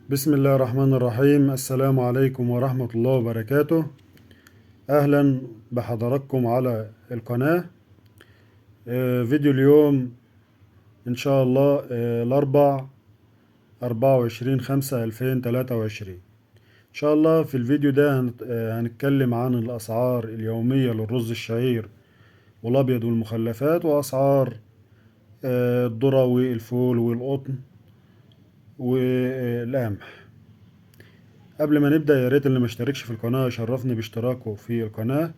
بسم الله الرحمن الرحيم. السلام عليكم ورحمة الله وبركاته. أهلا بحضراتكم على القناة. فيديو اليوم إن شاء الله الأربع 24/5/2023. إن شاء الله في الفيديو ده هنتكلم عن الأسعار اليومية للرز الشعير والأبيض والمخلفات، وأسعار الذرة والفول والقطن والقمح. قبل ما نبدأ، يا ريت اللي مشتركش في القناة يشرفني باشتراكه في القناة،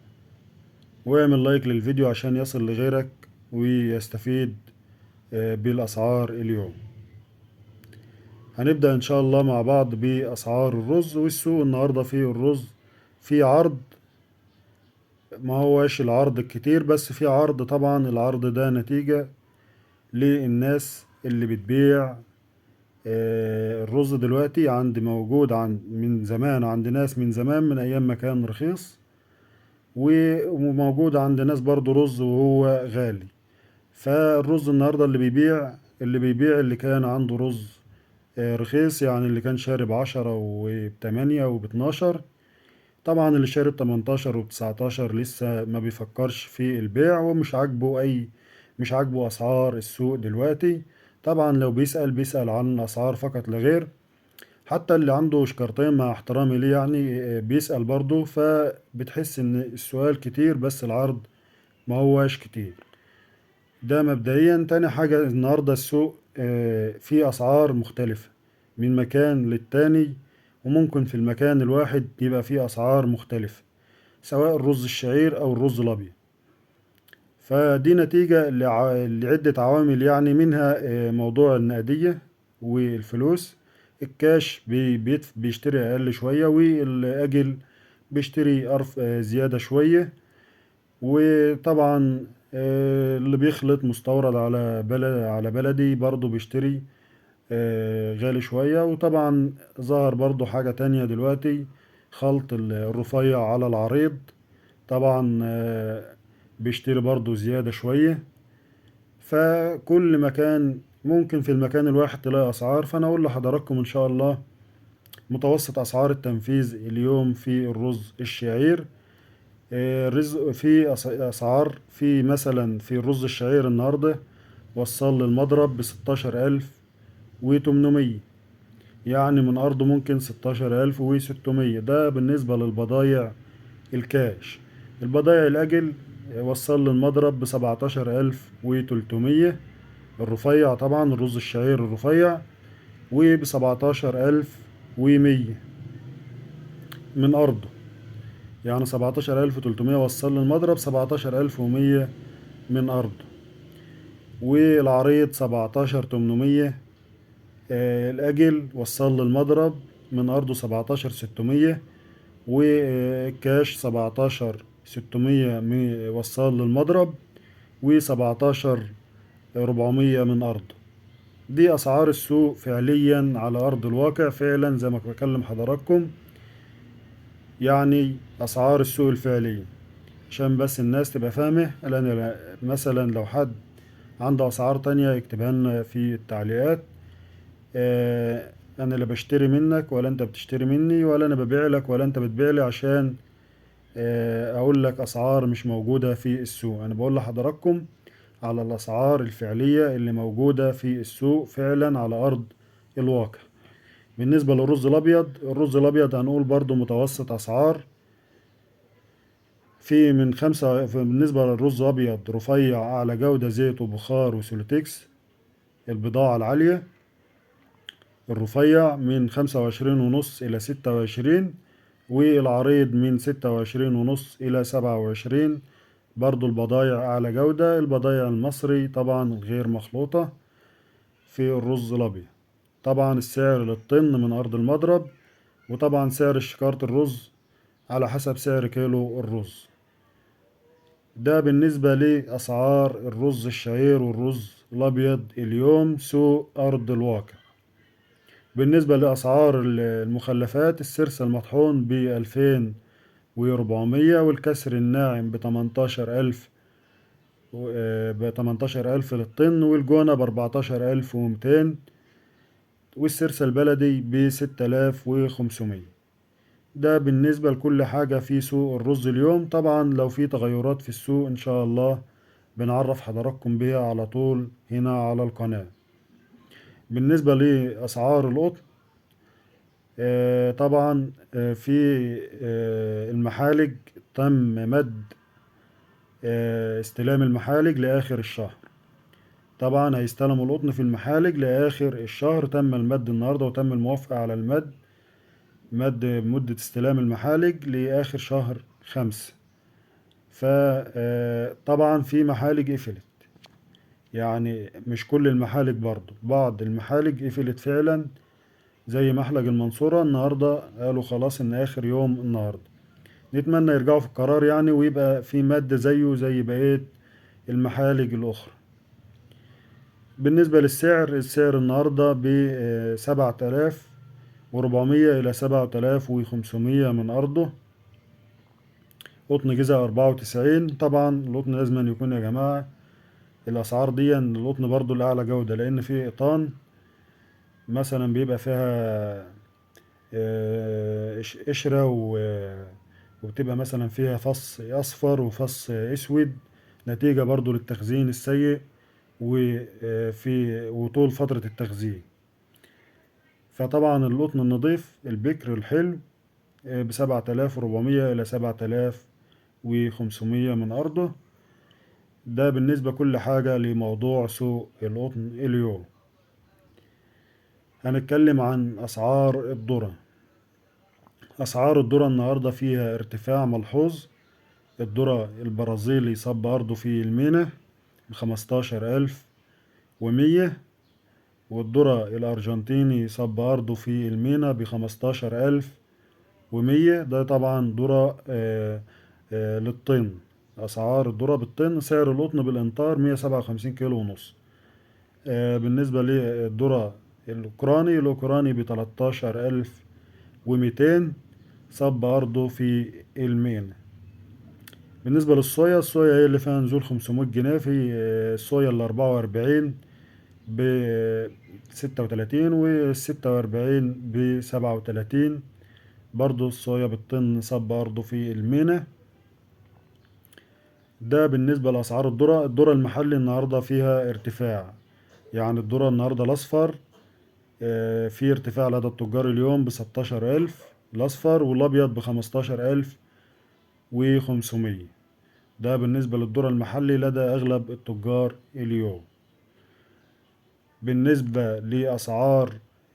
واعمل لايك للفيديو عشان يصل لغيرك ويستفيد بالأسعار اليوم. هنبدأ إن شاء الله مع بعض بأسعار الرز والسوق. النهاردة في الرز في عرض، ما هوش العرض الكتير بس في عرض. طبعا العرض ده نتيجة للناس اللي بتبيع الرز دلوقتي. موجود من زمان، عند ناس من زمان، من أيام ما كان رخيص، وموجود عند ناس برضو رز وهو غالي. فالرز النهاردة اللي كان عنده رز رخيص، يعني اللي كان شارب 10 وب8 وب12. طبعا اللي شارب 18 وب19 لسه ما بيفكرش في البيع، ومش عاجبه مش عاجبه أسعار السوق دلوقتي. طبعا لو بيسأل عن أسعار فقط لا غير. حتى اللي عنده شكارتين، مع احترامي ليه، يعني بيسأل برضه، فبتحس ان السؤال كتير بس العرض ما هواش كتير. ده مبدئيا. تاني حاجة، النهاردة السوق فيه أسعار مختلفة من مكان للتاني، وممكن في المكان الواحد يبقى فيه أسعار مختلفة، سواء الرز الشعير أو الرز الأبيض. فدي نتيجة لعدة عوامل، يعني منها موضوع النقدية والفلوس. الكاش بيشتري أقل شوية، والأجل بيشتري زيادة شوية. وطبعا اللي بيخلط مستورد على بلدي برضو بيشتري غالي شوية. وطبعا ظهر برضو حاجة تانية دلوقتي، خلط الرفيع على العريض. طبعا بيشتري برضو زيادة شوية. فكل مكان ممكن في المكان الواحد تلاقي أسعار. فأنا أقول لحضراتكم إن شاء الله متوسط أسعار التنفيذ اليوم في الرز الشعير. في أسعار، في مثلا في الرز الشعير النهاردة وصل للمضرب ب16,800، يعني من أرضه ممكن 16,600. ده بالنسبة للبضايع الكاش. البضايع الأجل وصل للمضرب ب17,300. الرفيع طبعا، الرز الشعير الرفيع، وب17,100 من أرضه. يعني 17,300 وصل للمضرب، 17,100 من أرضه. والعريض 17,800. الأجل وصل للمضرب من أرضه 17,600. والكاش 17,600 وصل للمضرب، و17,400 من أرضه. دي أسعار السوق فعليا على أرض الواقع، فعلا زي ما بكلم حضراتكم، يعني أسعار السوق الفعلية، عشان بس الناس تبقى فاهمة. لأن مثلا لو حد عنده أسعار تانية يكتبها لنا في التعليقات. أنا لا بشتري منك ولا أنت بتشتري مني، ولا أنا ببيع لك ولا أنت بتبيع لي عشان أقول لك أسعار مش موجودة في السوق. أنا بقول لحضراتكم على الأسعار الفعلية اللي موجودة في السوق فعلا على أرض الواقع. بالنسبة للرز الأبيض، هنقول برضو متوسط أسعار بالنسبة للرز أبيض رفيع أعلى جودة، زيت وبخار وسولوتكس، البضاعة العالية. الرفيع من 25.5 إلى 26، والعريض من 26.5 إلى 27. برضو البضايع أعلى جودة، البضايع المصري طبعا غير مخلوطة في الرز الأبيض. طبعا السعر للطن من أرض المضرب، وطبعا سعر شكارة الرز على حسب سعر كيلو الرز. ده بالنسبة لأسعار الرز الشعير والرز الأبيض اليوم سوق أرض الواقع. بالنسبة لأسعار المخلفات، السرس المطحون ب2400، والكسر الناعم ب18,000 للطن، والجونة ب14,200. والسرسة البلدي ب6500. ده بالنسبة لكل حاجة في سوق الرز اليوم. طبعا لو في تغيرات في السوق إن شاء الله بنعرف حضراتكم بيها على طول هنا على القناة. بالنسبة لأسعار القطن، طبعا في المحالج تم مد استلام المحالج لآخر الشهر. طبعا هيستلموا القطن في المحالج لآخر الشهر. تم المد النهاردة وتم الموافقة على مد مدة استلام المحالج لآخر شهر 5. فطبعا في محالج قفلت، يعني مش كل المحالج، برضو بعض المحالج قفلت فعلا، زي محلج المنصورة النهاردة قالوا خلاص ان اخر يوم النهاردة. نتمنى يرجعوا في القرار يعني، ويبقى في مادة زيه زي بقية المحالج الاخرى. بالنسبة للسعر، السعر النهاردة ب7400 الى 7500 من ارضه. قطن جزء 94. طبعا القطن لازم أن يكون يا جماعة الاسعار دي القطن برضو الاعلى جودة، لان في قطان مثلا بيبقى فيها قشرة وبتبقى مثلا فيها فص اصفر وفص اسود، نتيجة برضو للتخزين السيء وطول فترة التخزين. فطبعا القطن النظيف البكر الحلو ب7400 إلى 7500 من أرضه. ده بالنسبة كل حاجة لموضوع سوق القطن اليوم. هنتكلم عن أسعار الذرة. أسعار الذرة النهاردة فيها ارتفاع ملحوظ. الذرة البرازيلي صب أرضه في المينا ب15100، والذرة الأرجنتيني صب أرضه في المينا ب15100. ده طبعا ذرة للطن. أسعار الذرة بالطن. سعر القطن بالإمتار 157 كيلو ونص. بالنسبة للذرة الأوكراني ب13200 صب أرضه في المينا. بالنسبة للصويا، الصويا هي اللي فيها نزول 500 جنيه. في الصويا ال44 ب36 وال46 ب37. برضو الصويا بالطن صب برضو في المينا. ده بالنسبة لأسعار الذرة. الذرة المحلي النهاردة فيها ارتفاع، يعني الذرة النهاردة الأصفر في ارتفاع لدى التجار اليوم ب16000 الأصفر، والأبيض ب15500. ده بالنسبة للذرة المحلي لدى أغلب التجار اليوم. بالنسبة لأسعار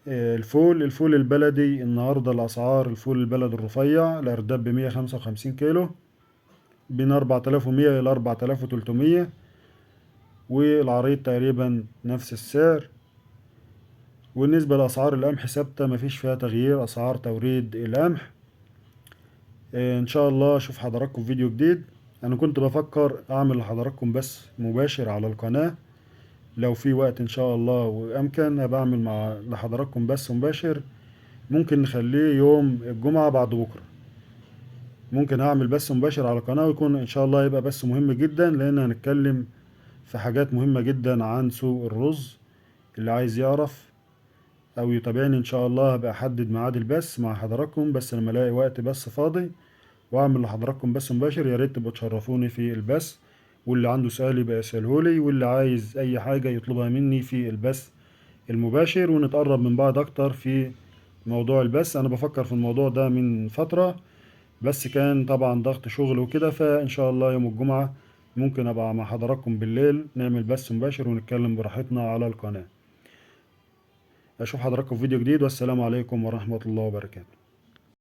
الفول البلدي النهاردة، الأسعار الفول البلدي الرفيع الأرداب ب155 كيلو بين 4100 إلى 4300، والعريض تقريبا نفس السعر. وبالنسبة لأسعار القمح ثابتة مفيش فيها تغيير، أسعار توريد القمح. إن شاء الله أشوف حضراتكم في فيديو جديد. أنا كنت بفكر أعمل لحضراتكم بس مباشر على القناة، لو في وقت إن شاء الله وأمكن هبقى أعمل لحضراتكم بس مباشر. ممكن نخليه يوم الجمعة بعد بكرة، ممكن أعمل بس مباشر على القناة، ويكون إن شاء الله يبقى بس مهم جدا، لأن هنتكلم في حاجات مهمة جدا عن سوق الرز. اللي عايز يعرف أو يتابعني إن شاء الله هبقى أحدد ميعاد البث مع حضراتكم، بس لما ألاقي وقت بس فاضي وأعمل لحضراتكم بس مباشر. يا ريت تبقوا تشرفوني في البث، واللي عنده سؤال يبقى يسألهولي، واللي عايز أي حاجة يطلبها مني في البث المباشر، ونتقرب من بعض أكتر في موضوع البث. أنا بفكر في الموضوع ده من فترة، بس كان طبعا ضغط شغل وكده. فإن شاء الله يوم الجمعة ممكن أبقى مع حضراتكم بالليل نعمل بث مباشر ونتكلم براحتنا على القناة. أشوف حضراتكم في فيديو جديد، والسلام عليكم ورحمة الله وبركاته.